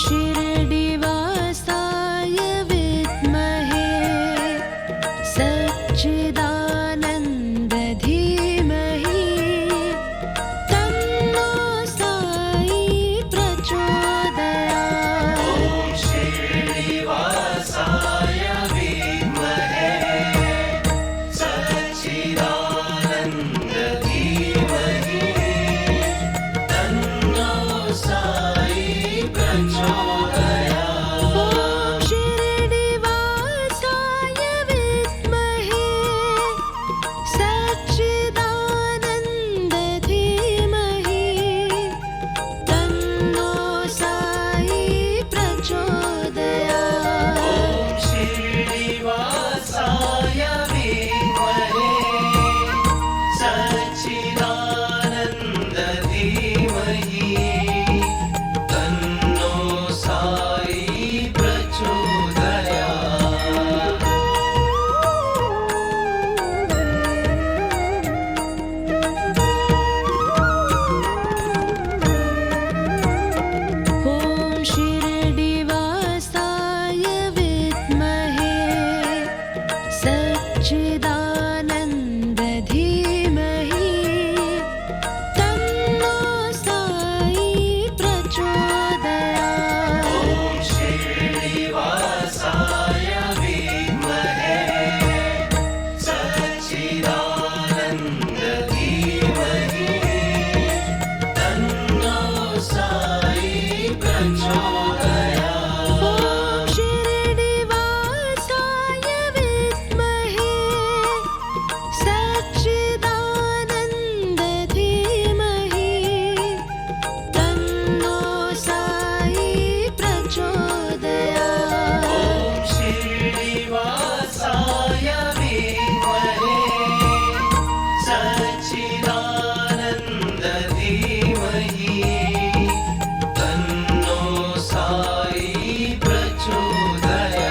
शिरडिवासाय विद्महे सच्चिदानन्द धीमहि तन्नो साई प्रचोदयात्। ॐ श्रीनिवासाय विद्महे सच्चिदानन्द धीमहि तन्नो साई प्रचोदयात्। ॐ शिरडिवासाय विद्महे सच्चिदानन्द धीमहि तन्नो साई प्रचोदयात्। ॐ श्रीनिवासाय विद्महे सच्चिदानन्द धीमहि तन्नो साई प्रचोदयात्। ॐ शिरडिवासाय विद्महे सच्चिदानन्द धीमहि तन्नो साई प्रचोदयात्। ॐ श्रीनिवासाय विद्महे सच्चिदानन्द धीमहि तन्नो साई प्रचोदयात्। ॐ शिरडिवासाय विद्महे सच्चिदानन्द धीमहि तन्नो साई प्रचोदयात्। ॐ श्रीनिवासाय विद्महे सच्चिदानन्द धीमहि तन्नो साई प्रचोदयात्।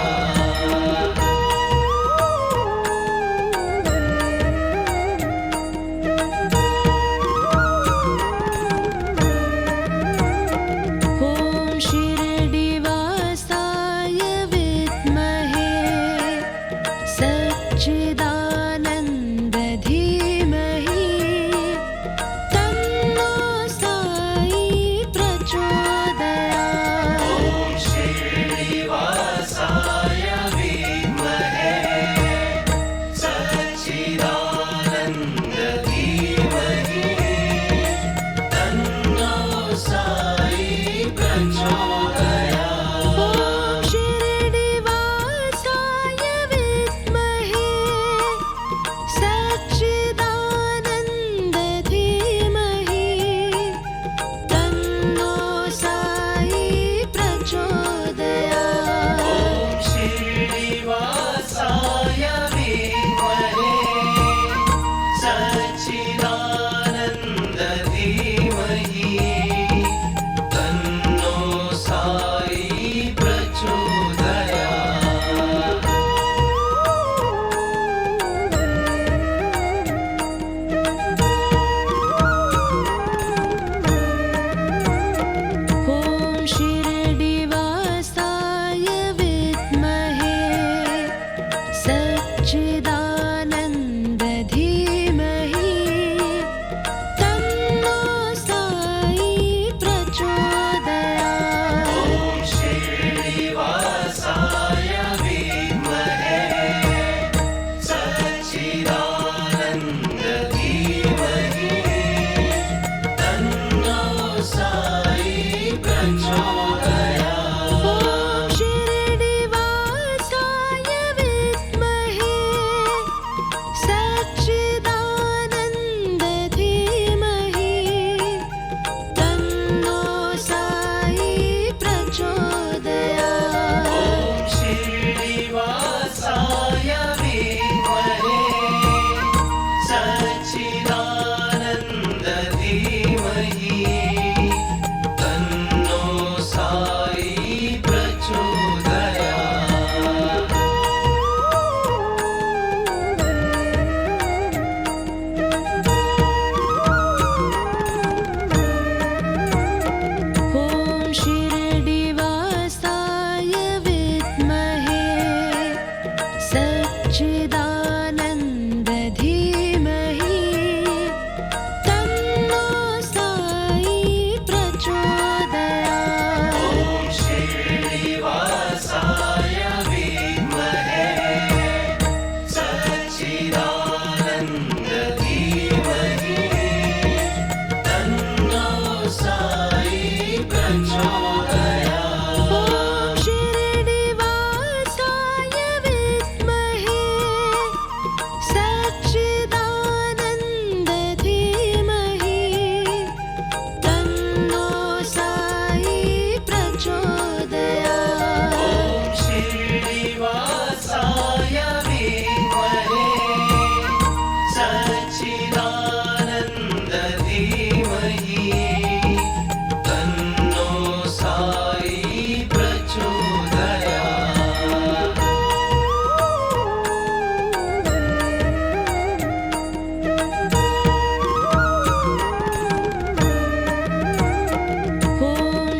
ॐ शिरडिवासाय विद्महे सच्चिदानन्द धीमहि तन्नो साई प्रचोदयात्। ॐ श्रीनिवासाय विद्महे सच्चिदानन्द धीमहि तन्नो साई प्रचोदयात्। ॐ शिरडिवासाय विद्महे सच्चिदानन्द धीमहि तन्नो साई प्रचोदयात्। ॐ श्रीनिवासाय विद्महे सच्चिदानन्द धीमहि तन्नो साई प्रचोदयात्। ॐ शिरडिवासाय विद्महे सच्चिदानन्द धीमहि तन्नो साई प्रचोदयात्। ॐ श्रीनिवासाय विद्महे सच्चिदानन्द धीमहि तन्नो साई प्रचोदयात्। ॐ शिरडिवासाय विद्महे सच्चिदानन्द धीमहि तन्नो साई प्रचोदयात्। ॐ श्रीनिवासाय विद्महे सच्चिदानन्द धीमहि तन्नो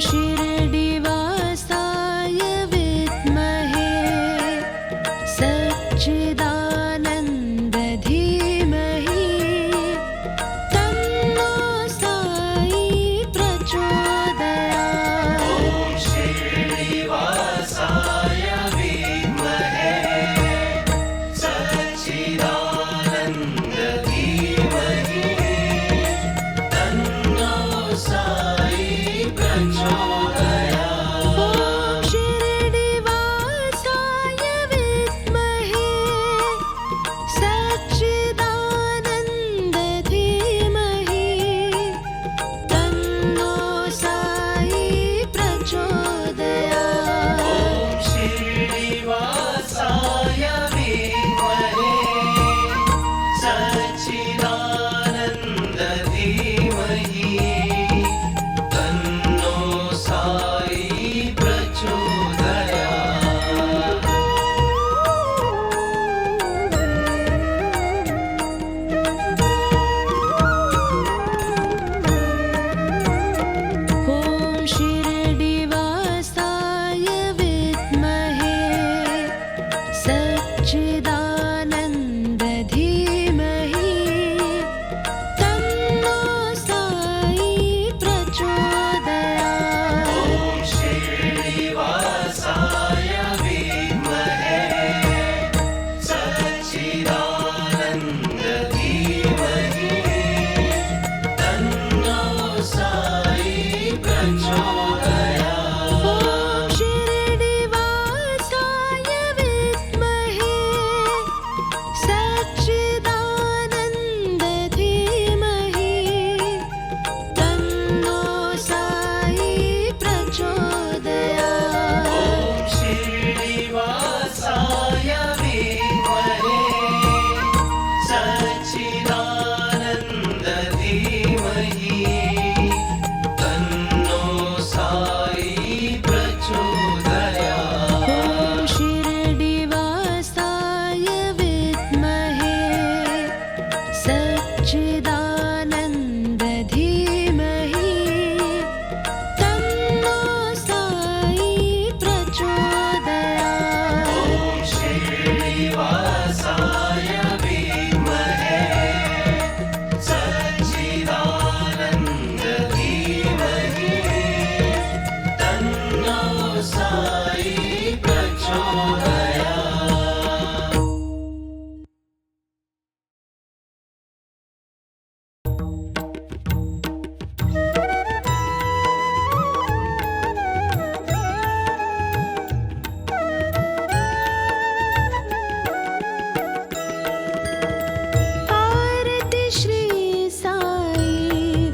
शिरडिवासाय विद्महे सच्चिदानन्द धीमहि तन्नो साई प्रचोदयात्। ॐ श्रीनिवासाय विद्महे सच्चिदानन्द धीमहि तन्नो साई प्रचोदयात्। ॐ शिरडिवासाय विद्महे सच्चिदानन्द धीमहि तन्नो साई प्रचोदयात्। ॐ श्रीनिवासाय विद्महे सच्चिदानन्द धीमहि तन्नो साई प्रचोदयात्। ॐ शिरडिवासाय विद्महे सच्चिदानन्द धीमहि तन्नो साई प्रचोदयात्। ॐ श्रीनिवासाय विद्महे सच्चिदानन्द धीमहि तन्नो साई प्रचोदयात्। ॐ शिरडिवासाय विद्महे सच्चिदानन्द धीमहि तन्नो साई प्रचोदयात्। ॐ श्रीनिवासाय विद्महे सच्चिदानन्द धीमहि तन्नो साई प्रचोदयात्। ॐ शिरडिवासाय विद्महे सच्चिदानन्द धीमहि तन्नो साई प्रचोदयात्। ॐ श्रीनिवासाय विद्महे सच्चिदानन्द धीमहि तन्नो साई प्रचोदयात्। आरती श्री साई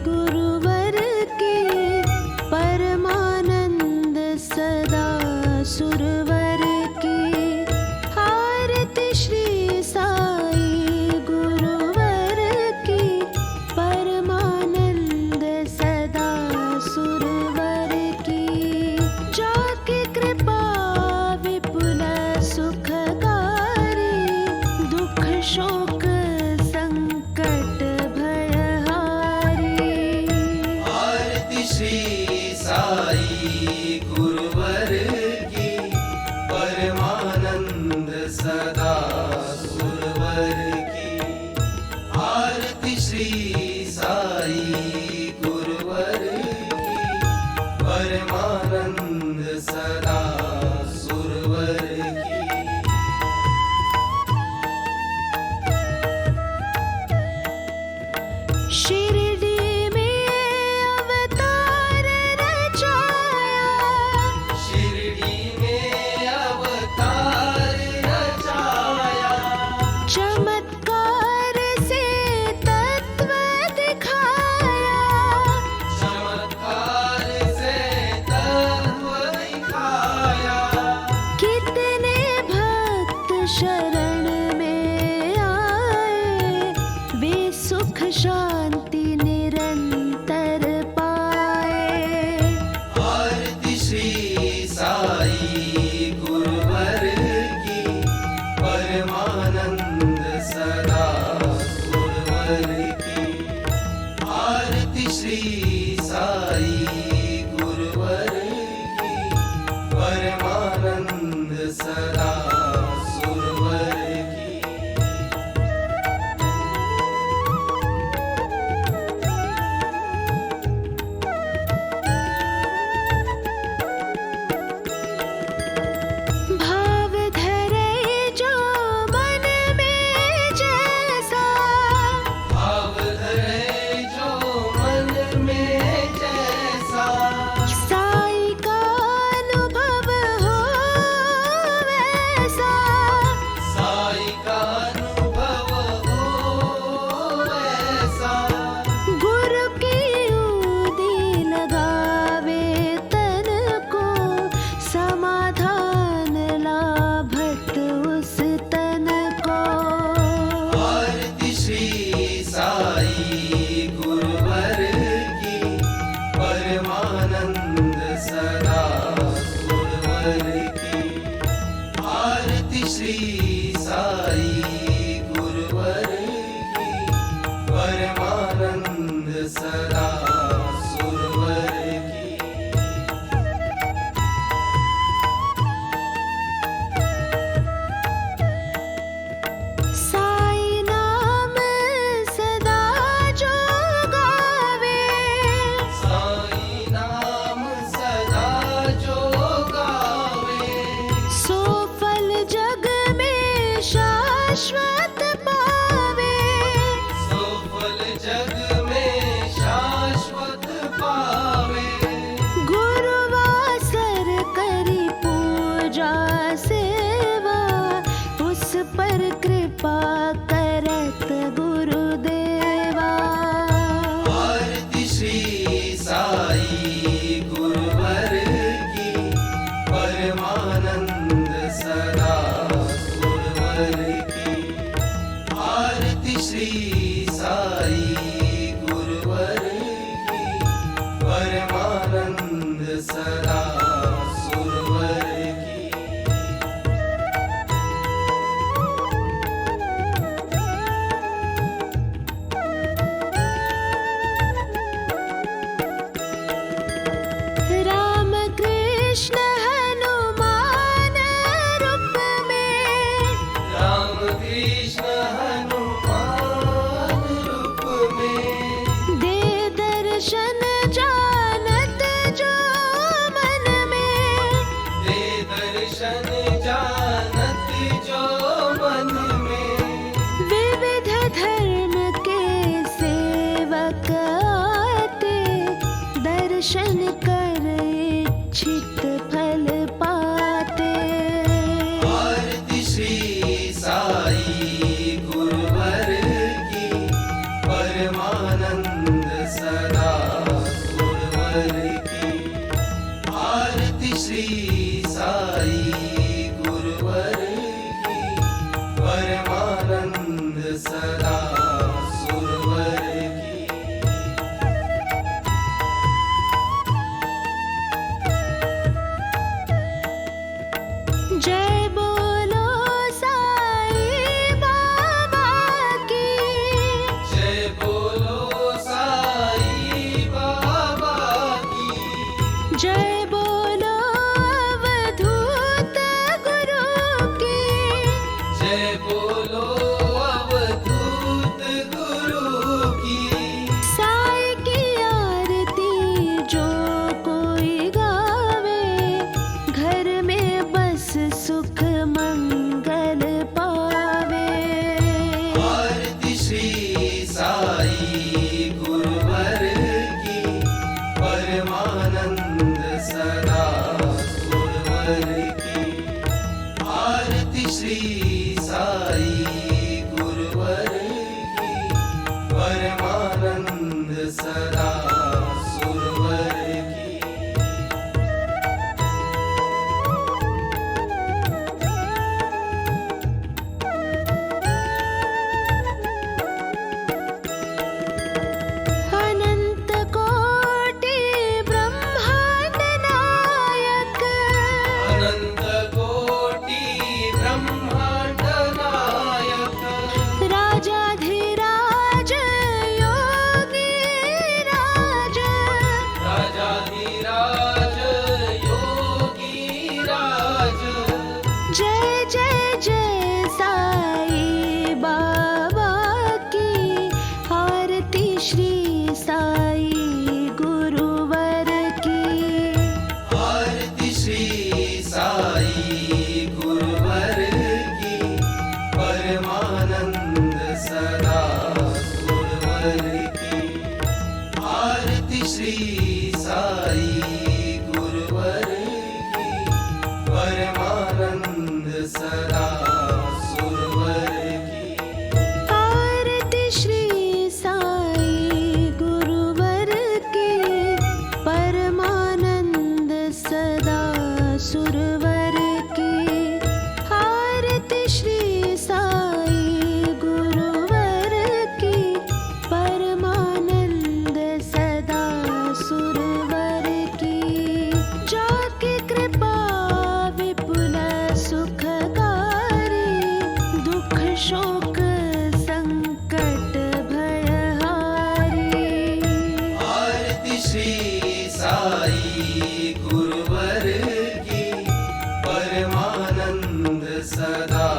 गुरुवर की परमानंद सदा सुरवर की। आरती श्री साई गुरुवर की परमानंद सदा सुरवर की। जाकी कृपा विपुल सुखकारी दुख शोक संकट भयहारी। आरती श्री साई गुरुवर की परमानंद सदा सुरवर की। आरती श्री साई गुरुवर की परमानंद सदा सुरवर की। शिरडी में अवतार रचाया, शिरडी में अवतार रचाया, चमत्कार से तत्व दिखाया। चमत्कार से तत्व दिखाया। सदा सुरवर की। राम कृष्ण हनुमान रूप में, राम कृष्ण हनुमान रूप में, दे दर्शन जानत जो मन में, दे दर्शन जानत जो मन में। विविध धर्म के सेवक आते, दर्शन कर इच्छित फल पाते। आरती श्री साई गुरुवर की, परमानंद सदा सुरवर की। आरती श्री साई गुरुवर की, परमानंद सदा सुरवर की। जय बोलो साई बाबा की, जय बोलो साई बाबा की, जय बोलो अवधूत गुरु की। जय बोलो अवधूत गुरु की। साई की आरती जो कोई गावे, घर में बस सुख मंगल पावे। आरती श्री साई गुरुवर की, परमानंद सदा सुरवर की। आरती श्री साई गुरुवर की, परमानंद सदा सुरवर की। अनंत कोटि ब्रह्मांड नायक, अनंत कोटि ब्रह्मांड नायक, राजाधिराज योगी राज। राजाधिराज योगी राज। जय जय जय साई बाबा की, आरती श्री साई गुरुवर की। आरती श्री साई गुरुवर की, परमानंद सदा सुरवर की। आरती श्री साई गुरुवर की, परमानंद सदा सुरवर की। आरती श्री साई गुरुवर की, परमानंद सदा सुरवर की। आरती श्री साई गुरुवर की, परमानंद सदा सुरवर की। जाकी कृपा विपुल सुखकारी, दुख शोक संकट भयहारी। आरती श्री साई गुरुवर की, परमानंद सदा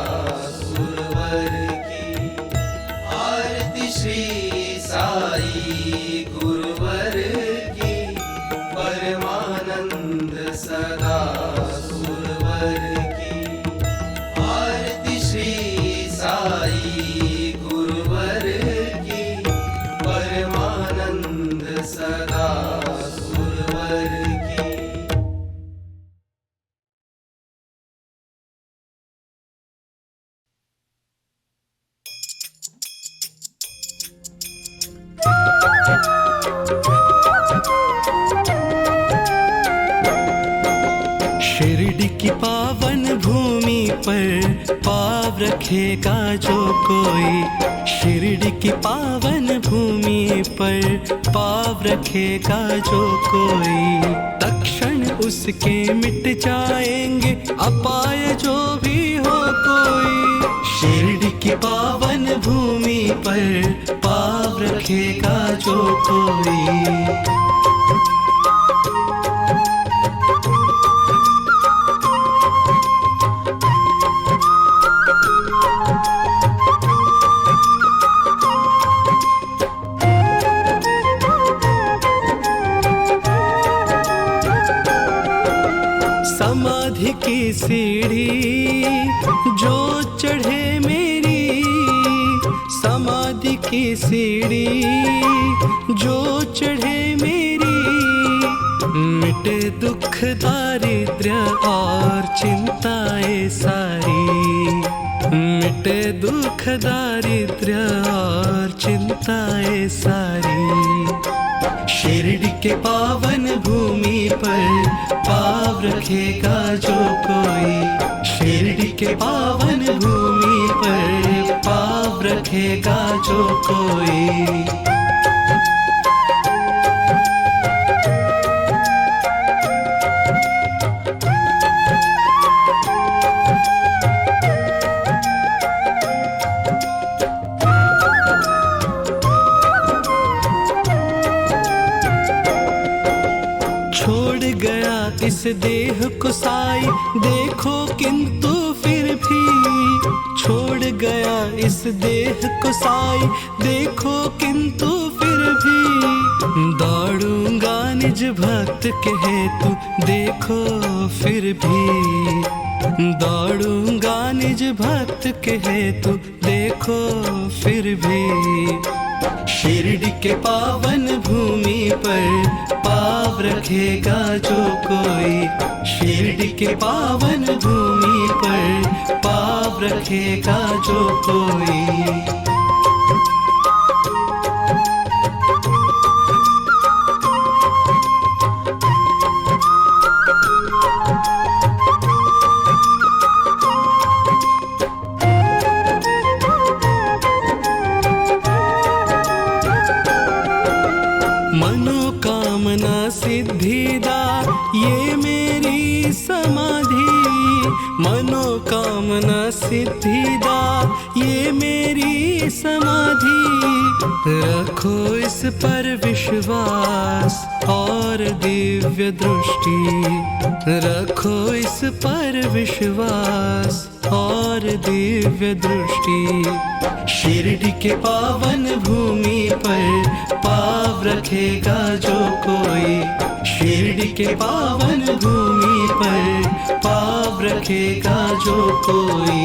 सुरवर की। आरती श्री साई गुरुवर की, परमानंद सदा सुरवर की। आरती श्री साई गुरुवर की, परमानंद सदा सुरवर की। शिरडी की पावन भूमि पर पाव रखेगा जो कोई, शिरडी की पावन भूमि पर पाव रखेगा जो कोई, तत्क्षण उसके मिट जाएंगे, अपाय जो भी हो कोई। शिरडी की पावन भूमि पर पाँव रखेगा जो कोई। समाधि की सीढ़ी जो चढ़े मेरी, समाधि की सीढ़ी जो चढ़े मेरी, मिटे दुख दारिद्र्य और चिंताएं सारी, मिटे दुख दारिद्र्य और चिंताएं सारी। शिरडी के पावन भूमि पर पाँव रखेगा जो कोई। शिरडी के पावन भूमि पर पाँव रखेगा जो कोई। छोड़ गया इस देह को साई, देखो किंतु फिर भी छोड़ गया इस देह को साई, देखो किंतु फिर भी दौड़ूंगा निज भक्त के हेतु, देखो फिर भी दौड़ूंगा निज भक्त के हेतु, देखो फिर भी। शिरडी के पावन भूमि पर पाँव रखेगा जो कोई। शिरडी के पावन भूमि पर पाँव रखेगा जो कोई। मनोकामना सिद्धिदा ये मेरी समाधि, मनोकामना सिद्धिदा ये मेरी समाधि। रखो इस पर विश्वास और दिव्य दृष्टि, रखो इस पर विश्वास और दिव्य दृष्टि। शिरडी के पावन भूमि पर पाँव रखेगा जो कोई। शिरडी के पावन भूमि पर पाँव रखेगा जो कोई।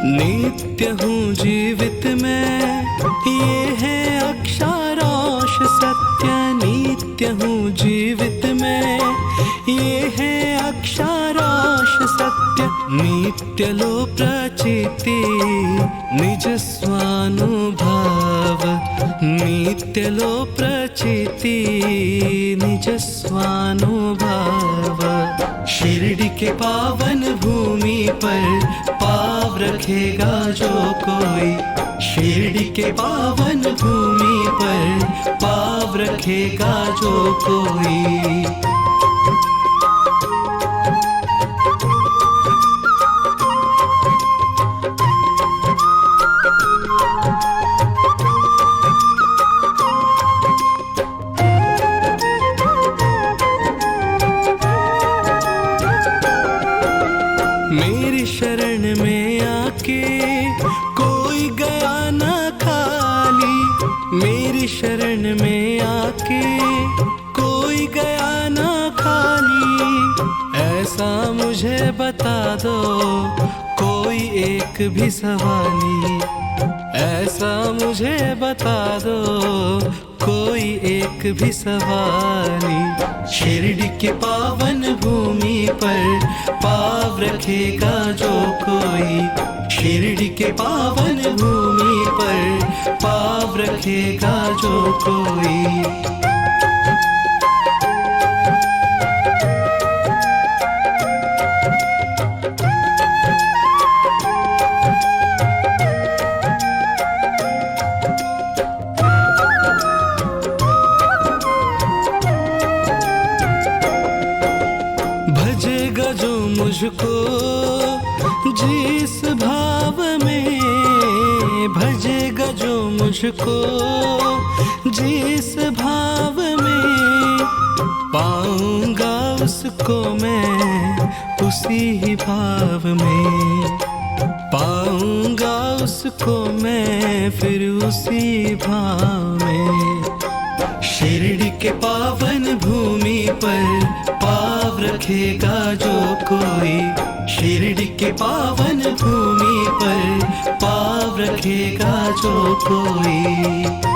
नित्य हूँ जीवित मैं, ये है अक्षरांश सत्य। नित्य हूँ जीवित मैं, ये है अक्षरांश सत्य। नित्य लो प्रचिति निज स्वानुभव, नित्य लो प्रचिति निज स्वानुभव। शिरडी के पावन भूमि पर पाँव रखेगा जो कोई। शिरडी के पावन भूमि पर पाँव रखेगा जो कोई। मेरी शरण में आके कोई गया ना खाली, मेरी शरण में आके कोई गया ना खाली। ऐसा मुझे बता दो कोई एक भी सवाली, ऐसा मुझे बता दो कोई एक भी सवाली। शिरडी के पावन भूमि पर पाँव रखेगा जो कोई। शिरडी के पावन भूमि पर पाँव पाव रखेगा जो कोई। भजेगा जो मुझको जिस भाव में, भजेगा जो मुझको जिस भाव में, पाऊंगा उसको मैं उसी ही भाव में, पाऊंगा उसको मैं फिर उसी भाव में। शिरडी के पावन भूमि पर पाव रखेगा जो कोई, शिरडी के पावन भूमि पर पाव रखेगा जो कोई।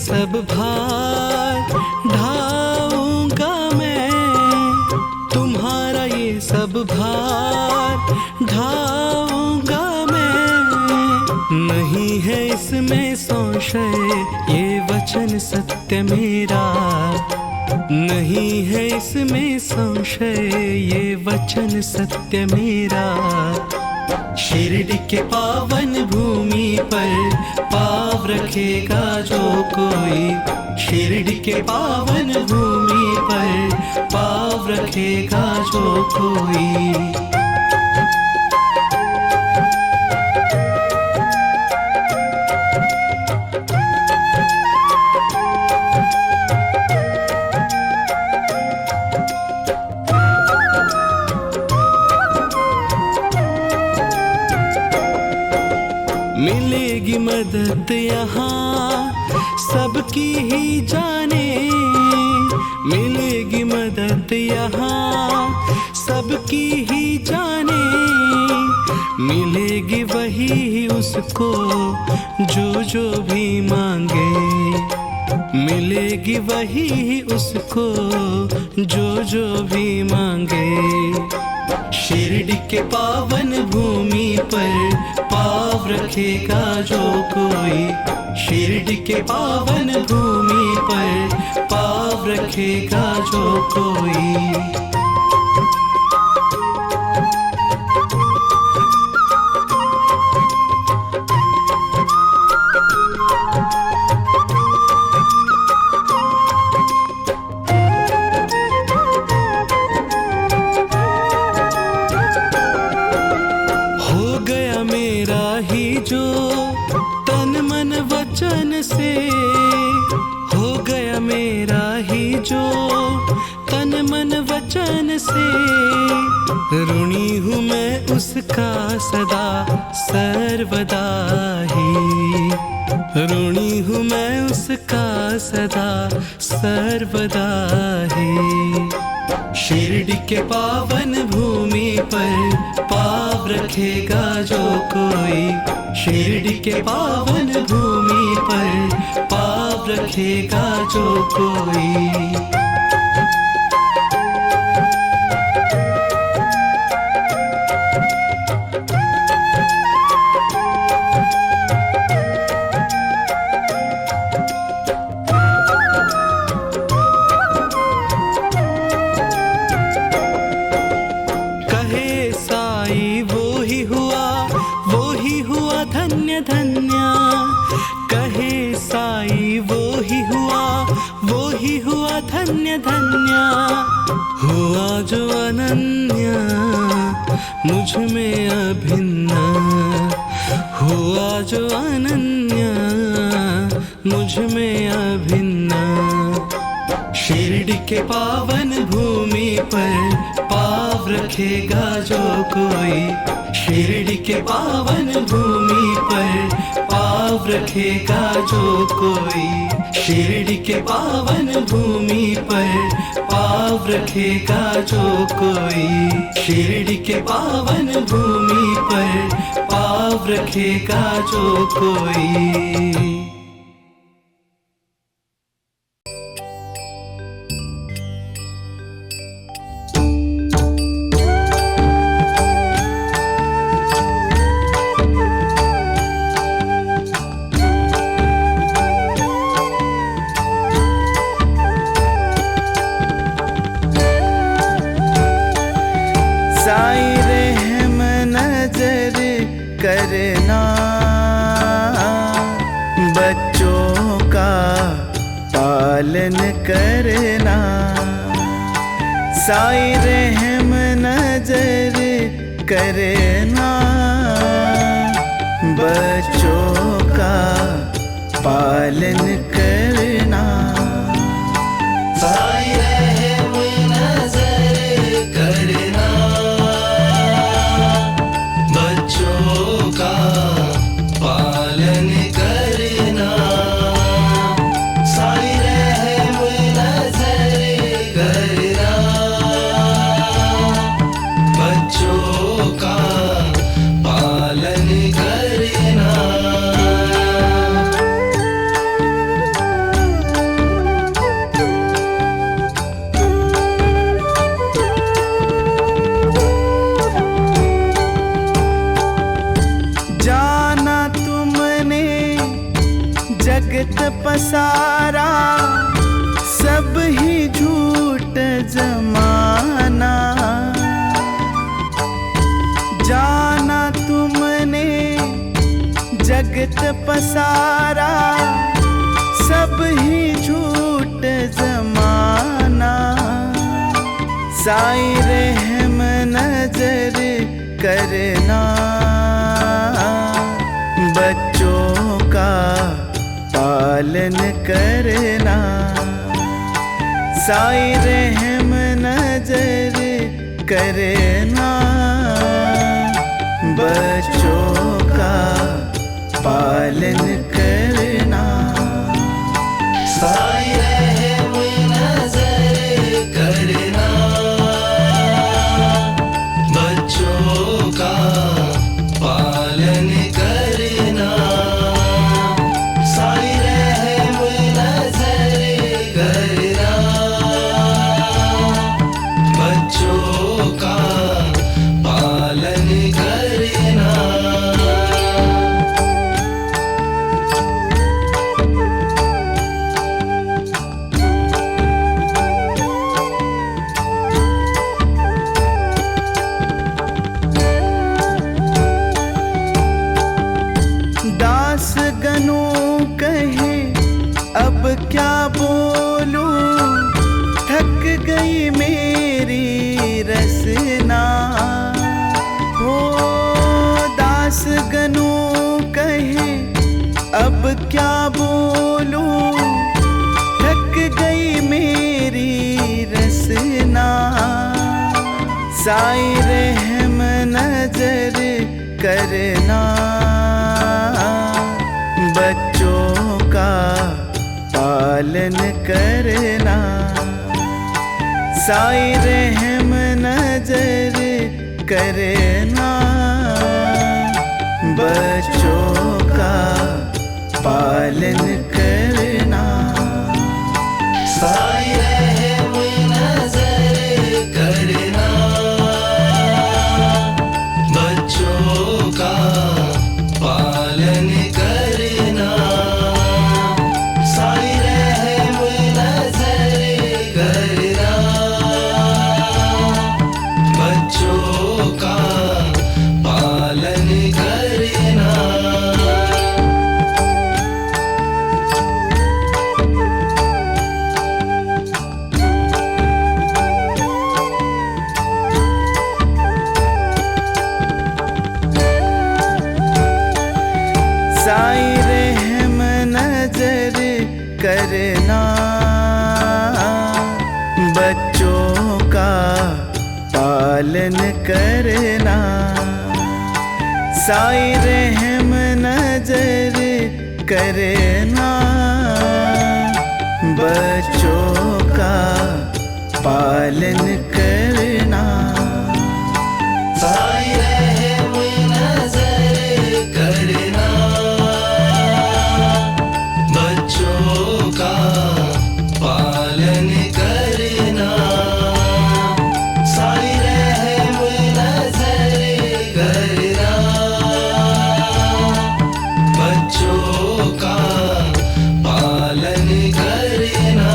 सब भार ढाऊंगा मैं, तुम्हारा ये सब भार ढाऊंगा मैं। नहीं है इसमें संशय ये वचन सत्य मेरा, नहीं है इसमें संशय ये वचन सत्य मेरा। शिरडी के पावन भूमि पर पाव रखेगा जो कोई, शिरडी के पावन भूमि पर पाव रखेगा जो कोई। मिलेगी मदद यहाँ सबकी ही जाने, मिलेगी मदद यहाँ सबकी ही जाने। मिलेगी वही उसको जो भी मांगे, मिलेगी वही उसको जो भी मांगे। शिरडी के पावन भूमि पर पाव रखेगा जो कोई, शिरडी के पावन भूमि पर पाव रखेगा जो कोई। मेरा ही जो तन मन वचन से, हो गया मेरा ही जो तन मन वचन से। ऋणी हूँ मैं उसका सदा सर्वदा ही, ऋणी हूँ मैं उसका सदा सर्वदा ही। शिरडी के पावन भूमि पर पाव रखेगा जो कोई, शिरडी के पावन भूमि पर पाव रखेगा जो कोई। धन्य धन्य कहे साई, वो ही हुआ धन्य धन्य। हुआ जो अनन्य मुझ में अभिन्न, हुआ जो अनन्य मुझ में अभिन्न। शिरडी के पावन भूमि पर पाव रखेगा जो कोई, शिरडी के पावन भूमि पर पाव पाव रखेगा जो कोई शिरडी के पावन भूमि पर, पाव रखेगा जो कोई शिरडी के पावन भूमि पर, पाव रखेगा जो कोई। साईं रहम नजर करना बच्चों का पालन करना, साईं रहम नजर करना बच्चों का पालन करना। साईं रहम नजर करना बच्चों का पालन करना, साईं रहम नजर करना बच्चों का पालन करना। जाना तुमने जगत पसारा, सब ही झूठ जमाना। जाना तुमने जगत पसारा, सब ही झूठ जमाना। साईं रहम नजर करना बच्चों का पालन करना, साईं रहम नजर करना बच्चों का पालन करना। साईं रहम नजर करना बच्चों का पालन करना, साईं रहम नजर करना बच्चों का पालन करना। दास गनों कहे अब क्या बोलूं, थक गई मेरी रसना। हो दास गनों कहे अब क्या बोलूं, थक गई मेरी रसना। साईं रहम नजर करना बच्चों का पालन करना, साईं रहम नजर करना बच्चों का पालन करना। साईं रहम नजर करना बच्चों का पालन करना, साईं रहम नजर करना बच्चों का पालन करना। साईं रहम नजर करना बच्चों का पालन करना, साईं रहम नजर करना, बच्चों का पालन करना। साई रहम नजर करना, बच्चों का पालन करना। साई रहम नजर करना, बच्चों का पालन करना।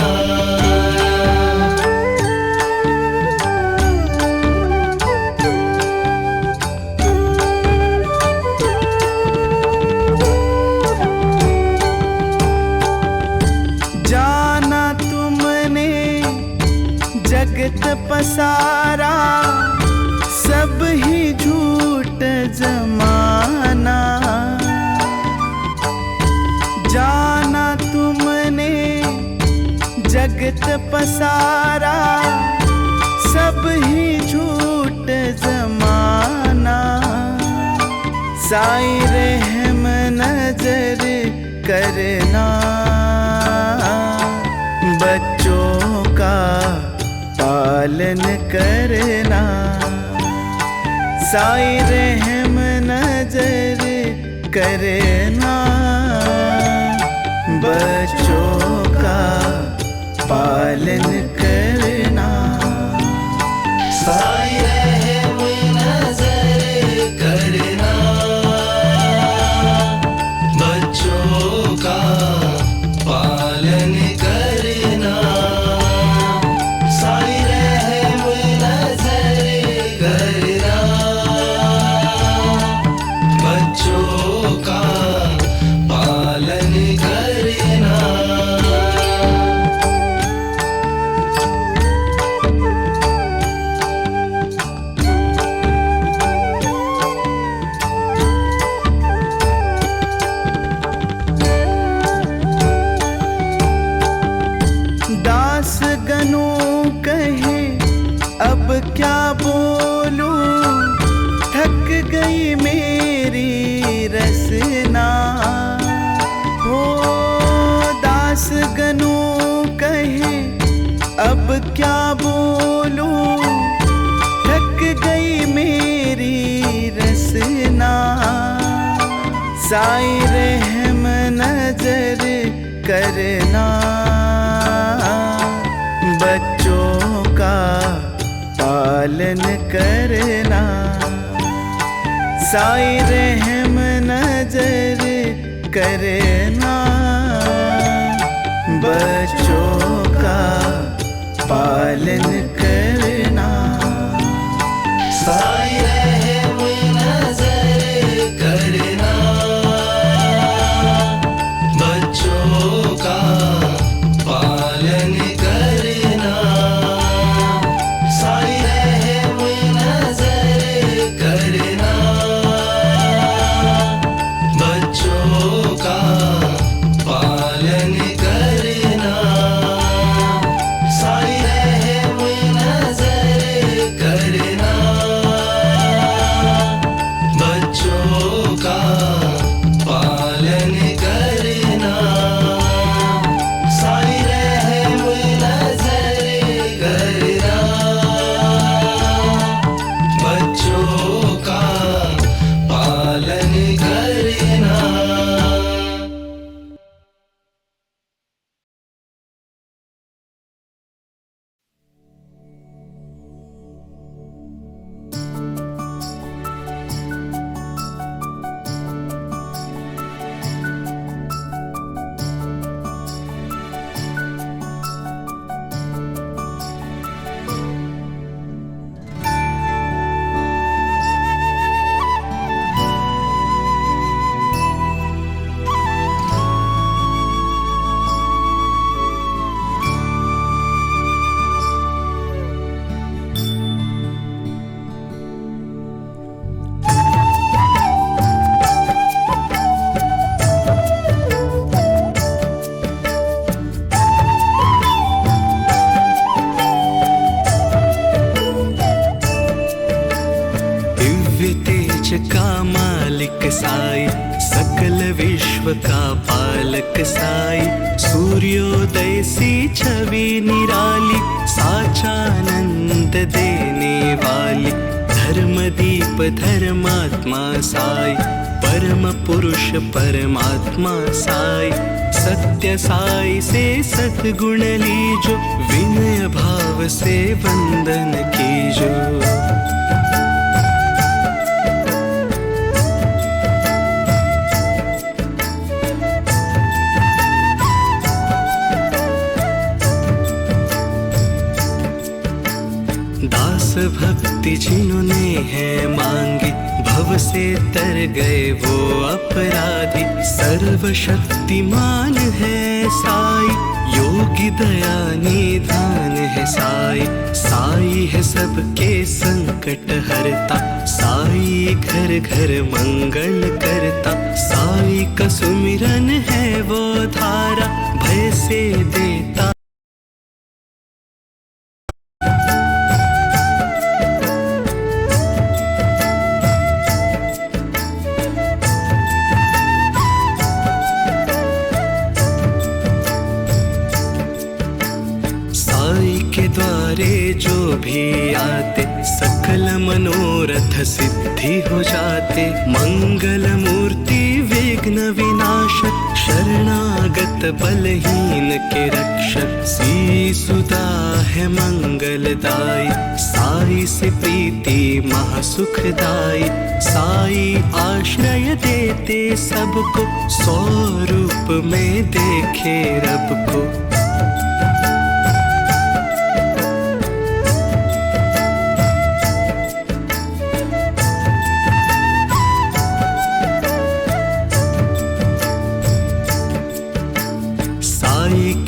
जाना तुमने जगत पसारा, सब ही झूठ जमाना। जाना तुमने जगत पसारा, सब ही झूठ जमाना। साई रहम नजर करना, बच्चों का पालन करना। साई रहम नजर करना, बच्चों का पालन करना। साई रहम नजर करना, बच्चों का पालन करना। साई रहम नजर करना, बच्चों का पालन करना। दास गनों कहे अब क्या बोलूं, थक गई मेरी रसना। हो दास गनों कहे अब क्या बोलूं, थक गई मेरी रसना। साई रहम नजर करना, बच्चों का पालन करना। साई रहम नजर करना, बच्चों का पालन करना। साई रहम नजर करना, बच्चों का पालन करना। साई रहम नजर करना, बच्चों का पालन करना। साई रहम विश्व का पालक साई, सूर्योदय सी छवि निराली, साचानंद देने वाली, धर्मदीप धर्मात्मा साई, परम पुरुष परमात्मा साई, सत्य साई से सद्गुण लीजो, विनय भाव से वंदन कीजो। दास भक्ति जिन्होंने है मांगी, भव से तर गए वो अपराधी, सर्वशक्तिमान है साई, योगी दया निधान है साई, साई है सबके संकट हरता, साई घर घर मंगल करता, साई का सुमिरन है वो धारा, भय से देता के द्वारे जो भी आते, सकल मनोरथ सिद्धि हो जाते, मंगल मूर्ति विघ्न विनाशक, शरणागत बलहीन के रक्षक, सी सुधा है मंगलदाई, साई से प्रीति महासुखदाई, साई आश्रय देते सबको, स्वरूप में देखे रब को।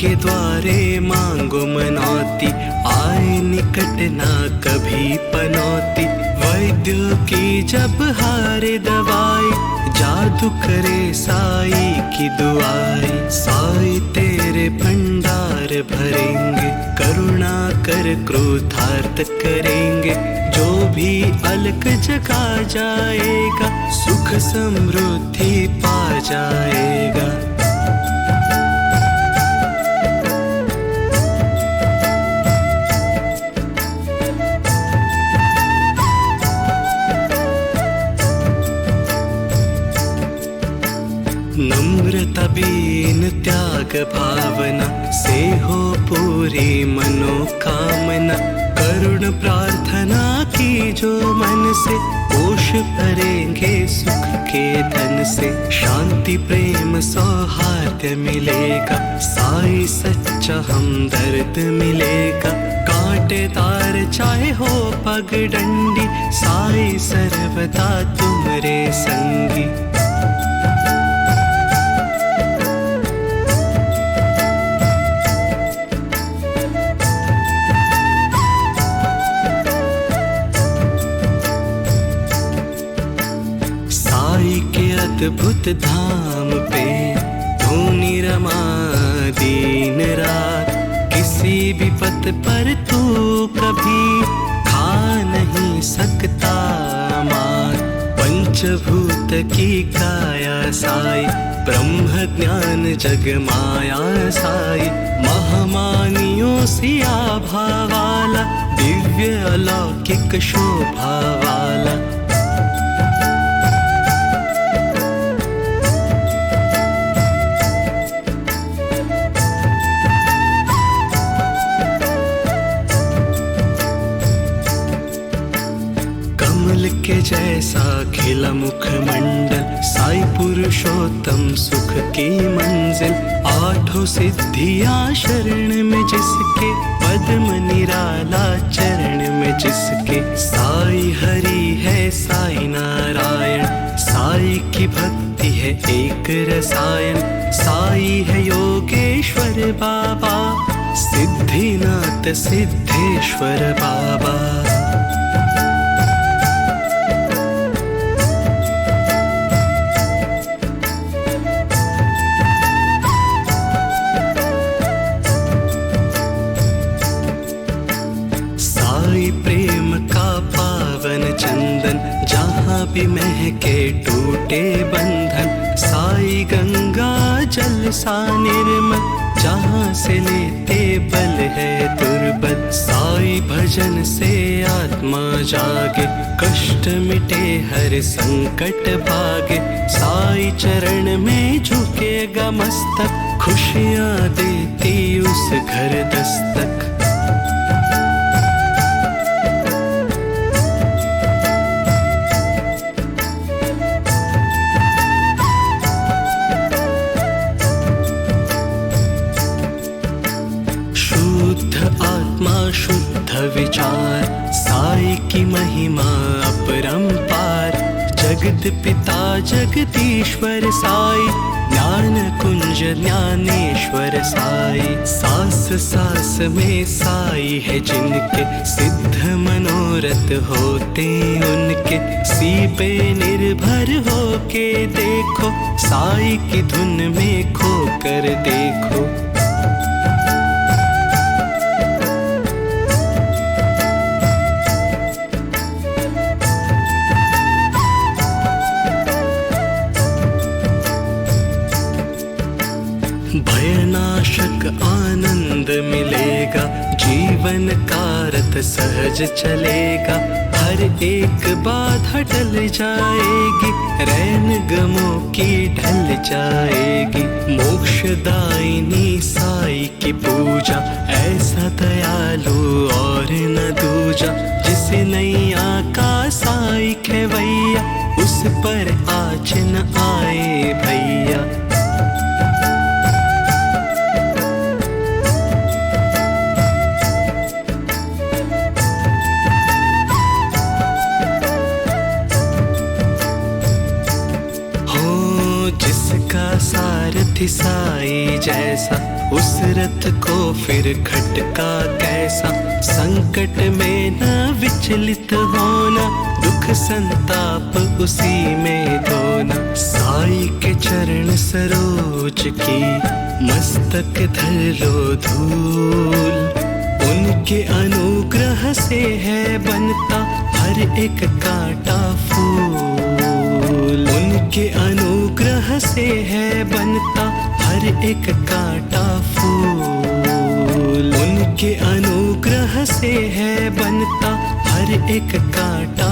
के द्वारे मांगो मनौती, आए निकट ना कभी पनौती, वैद्य की जब हारे दवाई, जादू करे साई की दुआई, साई तेरे भंडार भरेंगे, करुणा कर क्रोधार्थ करेंगे, जो भी अलग जगा जाएगा, सुख समृद्धि पा जाएगा। नम्रता बीन त्याग भावना, से हो पूरी मनोकामना, करुण प्रार्थना की जो मन से, कोश भरेंगे सुख के धन से, शांति प्रेम सौहार्द मिलेगा, साई सच्चा हमदर्द मिलेगा, कांटेदार चाहे हो पगडंडी, साई सर्वदा तुमरे संगी। अद्भुत धाम पे धूनी रमा दिन रात, किसी भी पथ पर तू कभी खा नहीं सकता मार, पंचभूत की काया साई, ब्रह्म ज्ञान जग माया साई, महामानियों सी आभा वाला, दिव्य अलौकिक शोभा वाला। के जैसा खिला मुखमंडल, साई पुरुषोत्तम सुख की मंजिल, आठों सिद्धियां शरण में जिसके, पद्म निराला चरण में जिसके, साई हरि है साई नारायण, साई की भक्ति है एक रसायन, साई है योगेश्वर बाबा, सिद्धिनाथ सिद्धेश्वर बाबा। प्रेम का पावन चंदन, जहाँ भी महके टूटे बंधन, साई गंगा जल सा निर्मल, जहाँ से लेते बल है दुर्बल। साई भजन से आत्मा जागे, कष्ट मिटे हर संकट भागे। साई चरण में झुकेगा मस्तक, खुशियाँ देती उस घर दस्तक। शुद्ध विचार, साई की महिमा अपरंपार। जगत पिता जगदीश्वर साई, ज्ञान कुंज ज्ञानेश्वर साई। सास सास में साई है जिनके, सिद्ध मनोरथ होते उनके। सी पे निर्भर होके देखो, साई की धुन में खो कर देखो। भयनाशक आनंद मिलेगा, जीवन का रथ सहज चलेगा। हर एक बाधा टल जाएगी, रैन गमों की ढल जाएगी। मोक्षदायिनी साई की पूजा, ऐसा दयालु और न दूजा। जिसे नैया का साई खेवैया, उस पर आँच न आए भैया। सारथी साई जैसा, उस रथ को फिर खटका कैसा। संकट में न विचलित होना, दुख संताप उसी में धोना। साई के चरण सरोज की, मस्तक धर लो धूल। उनके अनुग्रह से है बनता हर एक कांटा फूल। उनके अनुग्रह से है बनता हर एक कांटा फूल। उनके अनुग्रह से है बनता हर एक कांटा